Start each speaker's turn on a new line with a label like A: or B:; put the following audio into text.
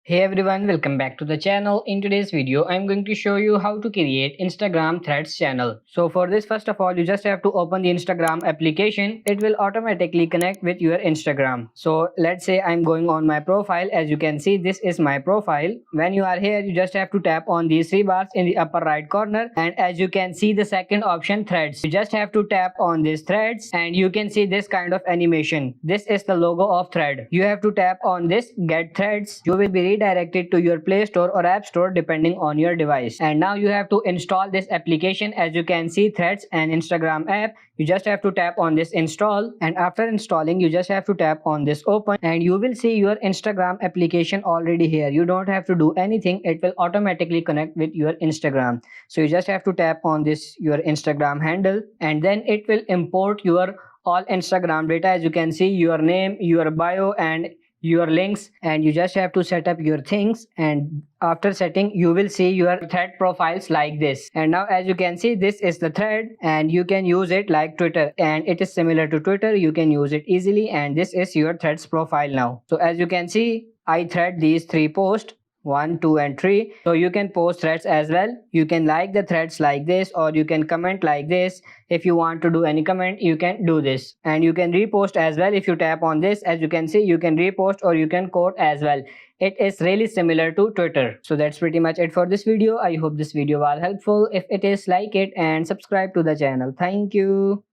A: Hey everyone, welcome back to the channel. In today's video, I'm going to show you how to create Instagram Threads channel. So for this, first of all, you just have to open the Instagram application. It will automatically connect with your Instagram. So let's say I'm going on my profile. As you can see, this is my profile. When you are here, you just have to tap on these three bars in the upper right corner. And as you can see, the second option, Threads. You just have to tap on this Threads and you can see this kind of animation. This is the logo of Thread. You have to tap on this Get Threads. You will be redirected to your Play Store or App Store depending on your device. And now you have to install this application. As you can see, Threads and Instagram app. You just have to tap on this install, and after installing you just have to tap on this open, and you will see your Instagram application already here. You don't have to do anything, it will automatically connect with your Instagram. So you just have to tap on this your Instagram handle, and then it will import your all Instagram data. As you can see, your name, your bio, and your links, and you just have to set up your things, and after setting you will see your thread profiles like this. And now as you can see, this is the thread and you can use it like Twitter, and it is similar to Twitter. You can use it easily, and this is your threads profile now. So as you can see, I thread these three posts, 1, 2 and 3. So you can post threads as well. You can like the threads like this, or you can comment like this. If you want to do any comment, you can do this, and you can repost as well. If you tap on this, as you can see, you can repost or you can quote as well. It is really similar to Twitter. So that's pretty much it for this video. I hope this video was helpful. If it is, like it and subscribe to the channel. Thank you.